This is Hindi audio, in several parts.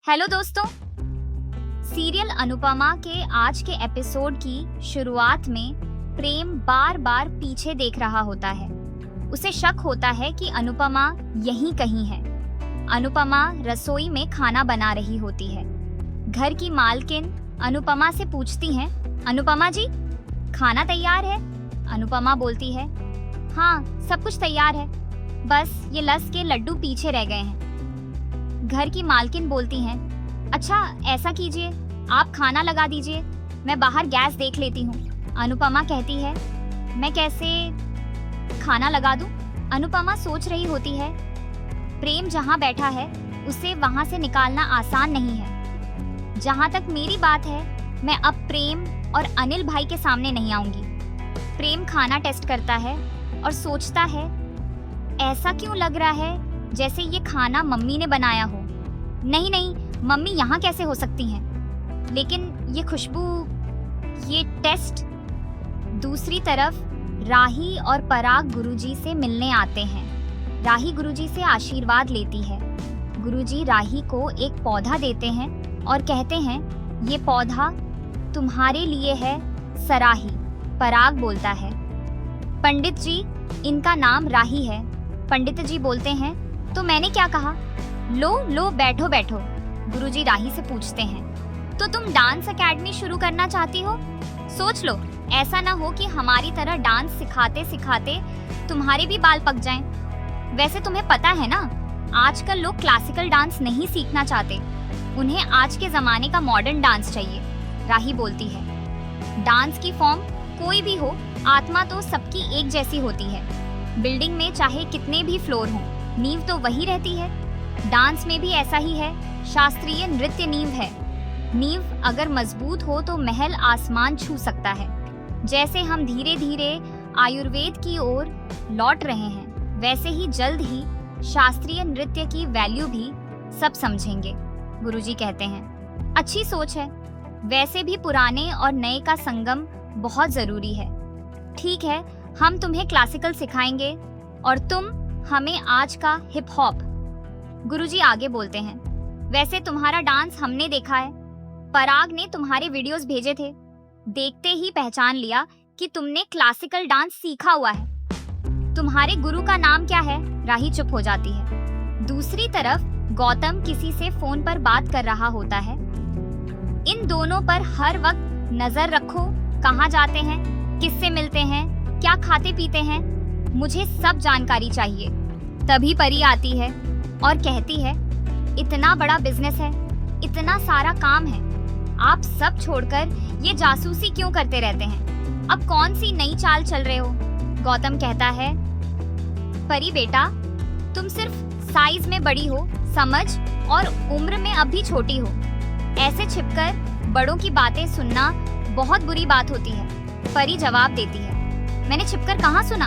हेलो दोस्तों, सीरियल अनुपमा के आज के एपिसोड की शुरुआत में प्रेम बार बार पीछे देख रहा होता है। उसे शक होता है कि अनुपमा यहीं कहीं है। अनुपमा रसोई में खाना बना रही होती है। घर की मालकिन अनुपमा से पूछती हैं, अनुपमा जी, खाना तैयार है? अनुपमा बोलती है, हाँ सब कुछ तैयार है, बस ये लस के लड्डू पीछे रह गए हैं। घर की मालकिन बोलती हैं, अच्छा ऐसा कीजिए, आप खाना लगा दीजिए, मैं बाहर गैस देख लेती हूँ। अनुपमा कहती है, मैं कैसे खाना लगा दूँ? अनुपमा सोच रही होती है, प्रेम जहाँ बैठा है उसे वहाँ से निकालना आसान नहीं है। जहाँ तक मेरी बात है, मैं अब प्रेम और अनिल भाई के सामने नहीं आऊँगी। प्रेम खाना टेस्ट करता है और सोचता है, ऐसा क्यों लग रहा है जैसे ये खाना मम्मी ने बनाया हो। नहीं नहीं, मम्मी यहाँ कैसे हो सकती हैं? लेकिन ये खुशबू, ये टेस्ट। दूसरी तरफ राही और पराग गुरुजी से मिलने आते हैं। राही गुरुजी से आशीर्वाद लेती है। गुरुजी राही को एक पौधा देते हैं और कहते हैं, ये पौधा तुम्हारे लिए है सराही। पराग बोलता है, पंडित जी इनका नाम राही है। पंडित जी बोलते हैं, तो मैंने क्या कहा? लो लो बैठो बैठो। गुरुजी राही से पूछते हैं, तो तुम डांस एकेडमी शुरू करना चाहती हो? सोच लो, ऐसा ना हो कि हमारी तरह डांस सिखाते सिखाते तुम्हारे भी बाल पक जाएं। वैसे तुम्हें पता है ना, आजकल लोग क्लासिकल डांस नहीं सीखना चाहते, उन्हें आज के जमाने का मॉडर्न डांस चाहिए। राही बोलती है, डांस की फॉर्म कोई भी हो, आत्मा तो सबकी एक जैसी होती है। बिल्डिंग में चाहे कितने भी फ्लोर हों, नींव तो वही रहती है। डांस में भी ऐसा ही है। शास्त्रीय नृत्य नींव है। नींव अगर मजबूत हो तो महल आसमान छू सकता है। जैसे हम धीरे धीरे आयुर्वेद की ओर लौट रहे हैं, वैसे ही जल्द ही शास्त्रीय नृत्य की वैल्यू भी सब समझेंगे। गुरुजी कहते हैं, अच्छी सोच है। वैसे भी पुराने और नए का संगम बहुत जरूरी है। ठीक है, हम तुम्हें क्लासिकल सिखाएंगे और तुम हमें आज का हिप हॉप। गुरुजी आगे बोलते हैं, वैसे तुम्हारा डांस हमने देखा है, पराग ने तुम्हारे वीडियोस भेजे थे, देखते ही पहचान लिया कि तुमने क्लासिकल डांस सीखा हुआ है। तुम्हारे गुरु का नाम क्या है? राही चुप हो जाती है। दूसरी तरफ गौतम किसी से फोन पर बात कर रहा होता है। इन दोनों पर हर वक्त नजर रखो, कहाँ जाते हैं, किससे मिलते हैं, क्या खाते पीते हैं, मुझे सब जानकारी चाहिए। तभी परी आती है और कहती है, इतना बड़ा बिजनेस है, इतना सारा काम है, आप सब छोड़कर ये जासूसी क्यों करते रहते हैं? अब कौन सी नई चाल चल रहे हो? गौतम कहता है, परी बेटा, तुम सिर्फ साइज में बड़ी हो, समझ और उम्र में अब भी छोटी हो। ऐसे छिपकर बड़ों की बातें सुनना बहुत बुरी बात होती है। परी जवाब देती है, मैंने छिपकर कहाँ सुना?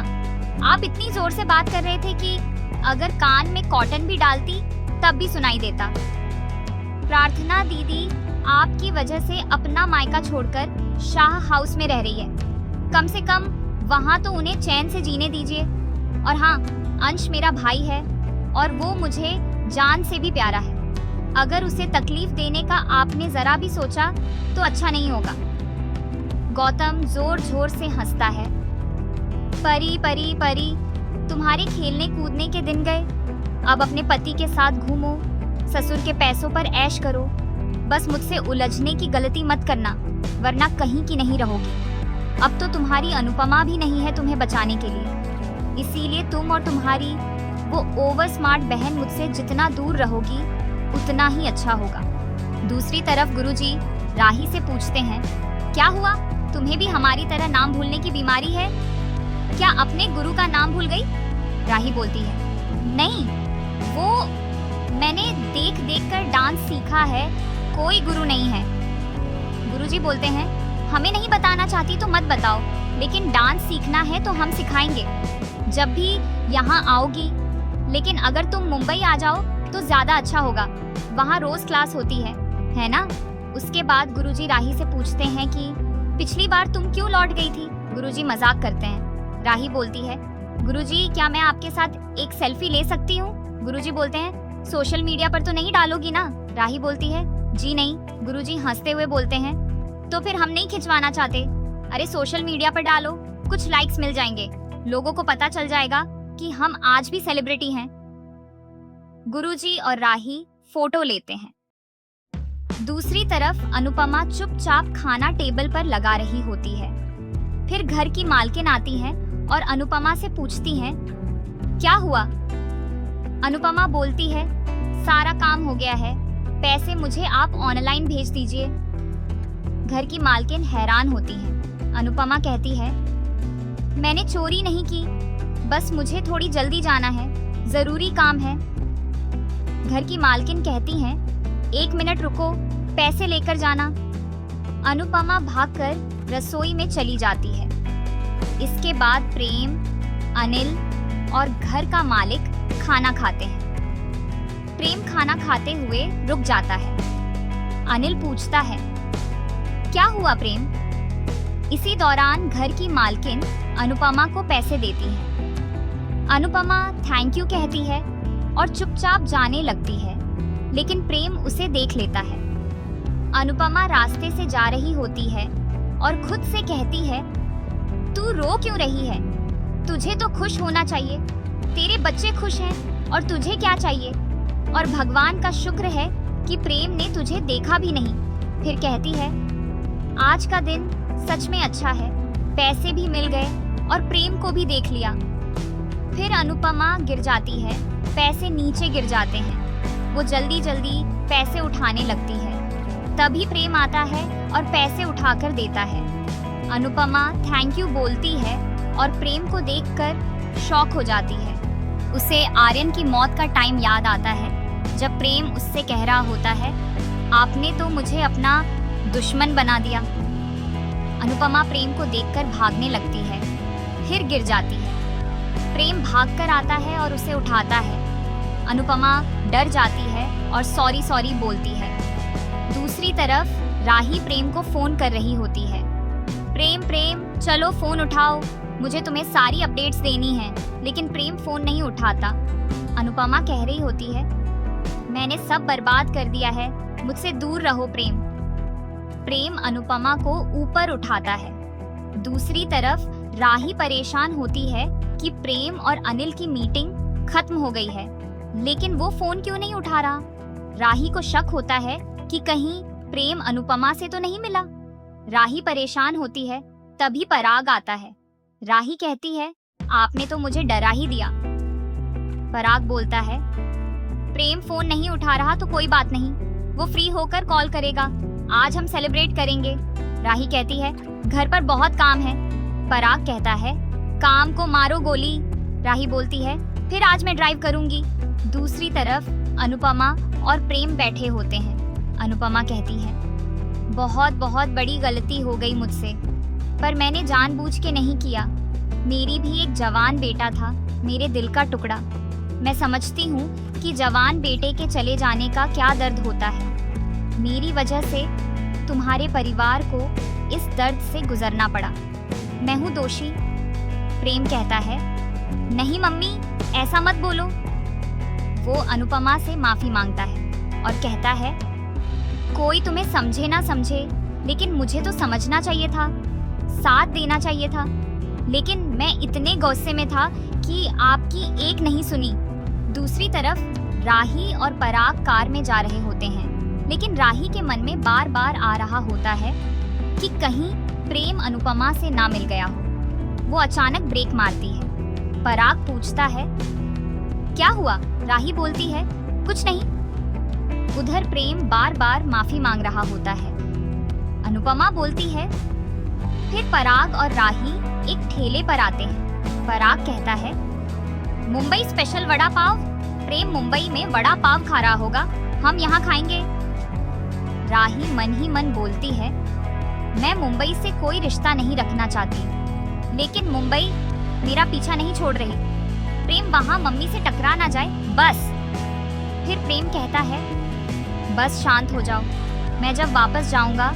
आप इतनी जोर से बात कर रहे थे कि अगर कान में कॉटन भी डालती तब भी सुनाई देता। प्रार्थना दीदी आपकी वजह से अपना मायका छोड़कर शाह हाउस में रह रही है। कम से कम वहाँ तो उन्हें चैन से जीने दीजिए। और हाँ, अंश मेरा भाई है और वो मुझे जान से भी प्यारा है। अगर उसे तकलीफ देने का आपने जरा भी सोचा तो अच्छा नहीं होगा। गौतम जोर जोर से हंसता है। परी परी परी, तुम्हारे खेलने कूदने के दिन गए, अब अपने पति के साथ घूमो, ससुर के पैसों पर ऐश करो। बस मुझसे उलझने की गलती मत करना, वरना कहीं की नहीं रहोगी। अब तो तुम्हारी अनुपमा भी नहीं है तुम्हें बचाने के लिए, इसीलिए तुम और तुम्हारी वो ओवर स्मार्ट बहन मुझसे जितना दूर रहोगी उतना ही अच्छा होगा। दूसरी तरफ गुरुजी राही से पूछते हैं, क्या हुआ, तुम्हें भी हमारी तरह नाम भूलने की बीमारी है? क्या अपने गुरु का नाम भूल गई? राही बोलती है, नहीं, वो मैंने देख देख कर डांस सीखा है, कोई गुरु नहीं है। गुरुजी बोलते हैं, हमें नहीं बताना चाहती तो मत बताओ, लेकिन डांस सीखना है तो हम सिखाएंगे जब भी यहाँ आओगी। लेकिन अगर तुम मुंबई आ जाओ तो ज्यादा अच्छा होगा, वहाँ रोज क्लास होती है ना? उसके बाद गुरुजी राही से पूछते हैं कि पिछली बार तुम क्यों लौट गई थी? गुरुजी मजाक करते हैं। राही बोलती है, गुरुजी क्या मैं आपके साथ एक सेल्फी ले सकती हूँ? गुरुजी बोलते हैं, सोशल मीडिया पर तो नहीं डालोगी ना? राही बोलती है, जी नहीं। गुरुजी हंसते हुए बोलते हैं, तो फिर हम नहीं खिंचवाना चाहते। अरे सोशल मीडिया पर डालो, कुछ लाइक्स मिल जाएंगे, लोगों को पता चल जाएगा कि हम आज भी सेलिब्रिटी हैं। गुरुजी और राही फोटो लेते हैं। दूसरी तरफ अनुपमा चुपचाप खाना टेबल पर लगा रही होती है। फिर घर की मालकिन आती है और अनुपमा से पूछती है, क्या हुआ? अनुपमा बोलती है, सारा काम हो गया है, पैसे मुझे आप ऑनलाइन भेज दीजिए। घर की मालकिन हैरान होती है। अनुपमा कहती है, मैंने चोरी नहीं की, बस मुझे थोड़ी जल्दी जाना है, जरूरी काम है। घर की मालकिन कहती है, 1 मिनट रुको, पैसे लेकर जाना। अनुपमा भागकर रसोई में चली जाती है। इसके बाद प्रेम, अनिल और घर का मालिक खाना खाते हैं। प्रेम खाना खाते हुए रुक जाता है। अनिल पूछता है, क्या हुआ प्रेम? इसी दौरान घर की मालकिन अनुपमा को पैसे देती है। अनुपमा थैंक यू कहती है और चुपचाप जाने लगती है, लेकिन प्रेम उसे देख लेता है। अनुपमा रास्ते से जा रही होती है और खुद से कहती है, तू रो क्यों रही है? तुझे तो खुश होना चाहिए, तेरे बच्चे खुश हैं और तुझे क्या चाहिए? और भगवान का शुक्र है कि प्रेम ने तुझे देखा भी नहीं। फिर कहती है, आज का दिन सच में अच्छा है, पैसे भी मिल गए और प्रेम को भी देख लिया। फिर अनुपमा गिर जाती है, पैसे नीचे गिर जाते हैं। वो जल्दी जल्दी पैसे उठाने लगती है। तभी प्रेम आता है और पैसे उठाकर देता है। अनुपमा थैंक यू बोलती है और प्रेम को देखकर शॉक हो जाती है। उसे आर्यन की मौत का टाइम याद आता है, जब प्रेम उससे कह रहा होता है, आपने तो मुझे अपना दुश्मन बना दिया। अनुपमा प्रेम को देखकर भागने लगती है, फिर गिर जाती है। प्रेम भागकर आता है और उसे उठाता है। अनुपमा डर जाती है और सॉरी सॉरी बोलती है। दूसरी तरफ राही प्रेम को फोन कर रही होती है। प्रेम प्रेम चलो फोन उठाओ, मुझे तुम्हें सारी अपडेट्स देनी है। लेकिन प्रेम फोन नहीं उठाता। अनुपमा कह रही होती है, मैंने सब बर्बाद कर दिया है, मुझसे दूर रहो प्रेम। प्रेम अनुपमा को ऊपर उठाता है। दूसरी तरफ राही परेशान होती है कि प्रेम और अनिल की मीटिंग खत्म हो गई है, लेकिन वो फोन क्यों नहीं उठा रहा। राही को शक होता है कि कहीं प्रेम अनुपमा से तो नहीं मिला। राही परेशान होती है। तभी पराग आता है। राही कहती है, आपने तो मुझे डरा ही दिया। पराग बोलता है, प्रेम फोन नहीं उठा रहा तो कोई बात नहीं, वो फ्री होकर कॉल करेगा, आज हम सेलिब्रेट करेंगे। राही कहती है, घर पर बहुत काम है। पराग कहता है, काम को मारो गोली। राही बोलती है, फिर आज मैं ड्राइव करूंगी। दूसरी तरफ अनुपमा और प्रेम बैठे होते हैं। अनुपमा कहती है, बहुत बहुत बड़ी गलती हो गई मुझसे, पर मैंने जानबूझ के नहीं किया। मेरी भी एक जवान बेटा था, मेरे दिल का टुकड़ा। मैं समझती हूँ कि जवान बेटे के चले जाने का क्या दर्द होता है। मेरी वजह से तुम्हारे परिवार को इस दर्द से गुजरना पड़ा। मैं हूँ दोषी। प्रेम कहता है, नहीं मम्मी, ऐसा मत बोलो। वो अनुपमा से माफी मांगता है और कहता है, कोई तुम्हें समझे ना समझे, लेकिन मुझे तो समझना चाहिए था, साथ देना चाहिए था। लेकिन मैं इतने गुस्से में था कि आपकी एक नहीं सुनी। दूसरी तरफ राही और पराग कार में जा रहे होते हैं, लेकिन राही के मन में बार बार आ रहा होता है कि कहीं प्रेम अनुपमा से ना मिल गया हो। वो अचानक ब्रेक मारती है। पराग पूछता है, क्या हुआ? राही बोलती है, कुछ नहीं। उधर प्रेम बार बार माफी मांग रहा होता है। अनुपमा बोलती है, फिर पराग और राही एक ठेले पर आते हैं। पराग कहता है, मुंबई स्पेशल वड़ा पाव। प्रेम मुंबई में वड़ा पाव खा रहा होगा, हम यहाँ खाएंगे। राही मन ही मन बोलती है, मैं मुंबई से कोई रिश्ता नहीं रखना चाहती, लेकिन मुंबई मेरा पीछा नहीं छोड़ रही। प्रेम वहाँ मम्मी से टकरा ना जाए बस। फिर प्रेम कहता है, बस शांत हो जाओ, मैं जब वापस जाऊंगा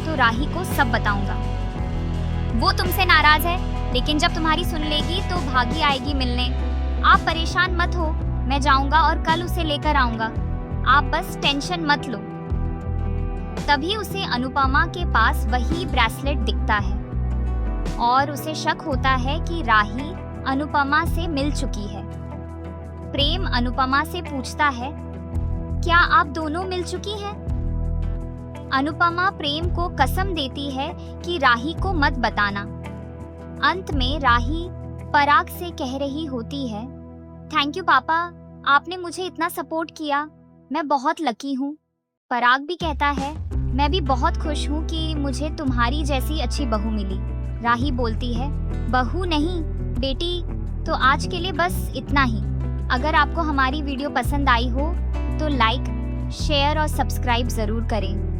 तो राही को सब बताऊंगा। वो तुमसे नाराज है, लेकिन जब तुम्हारी सुन लेगी तो भागी आएगी मिलने। आप परेशान मत हो, मैं जाऊंगा और कल उसे लेकर आऊंगा। आप बस टेंशन मत लो। तभी उसे अनुपमा के पास वही ब्रेसलेट दिखता है और उसे शक होता है कि राही अनुपमा से मिल चुकी है। प्रेम अनुपमा से पूछता है, क्या आप दोनों मिल चुकी हैं? अनुपमा प्रेम को कसम देती है कि राही को मत बताना। अंत में राही पराग से कह रही होती है, थैंक यू पापा, आपने मुझे इतना सपोर्ट किया, मैं बहुत लकी हूँ। पराग भी कहता है, मैं भी बहुत खुश हूँ कि मुझे तुम्हारी जैसी अच्छी बहू मिली। राही बोलती है, बहू नहीं बेटी, तो आज के लिए बस इतना ही। अगर आपको हमारी वीडियो पसंद आई हो तो लाइक, शेयर और सब्सक्राइब ज़रूर करें।